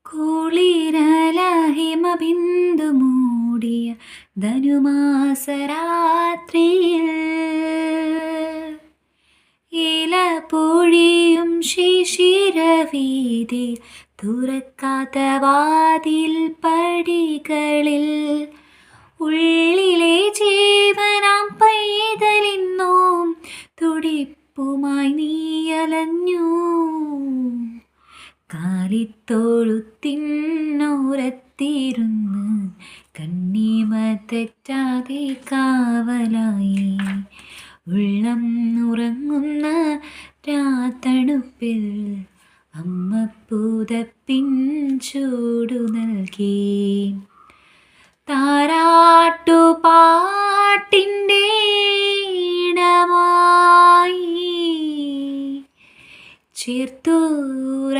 കുളിരലഹിമബിന്ദു മൂടിയ ധനുമാസരാത്രിയിൽ ഇലപൊഴിയും ശിശിരവീതി തുറക്കാത്ത വാതിൽ പടികളിൽ ഉള്ളിലെ ജീവനാം പൈതലിന്നോം തുടിപ്പുമായി നീയലഞ്ഞു. കാലിത്തൊഴുത്തിനോരത്തിരുന്ന് കണ്ണീമ തെറ്റാതെ കാവലായി ഉള്ളം ഉറങ്ങുന്ന രാത്തണുപ്പിൽ അമ്മ പുതപ്പിൻ ചൂടു നൽകി. താരാട്ടുപാട്ടിൻ്റെ ഈണമായി ചേർത്തുറ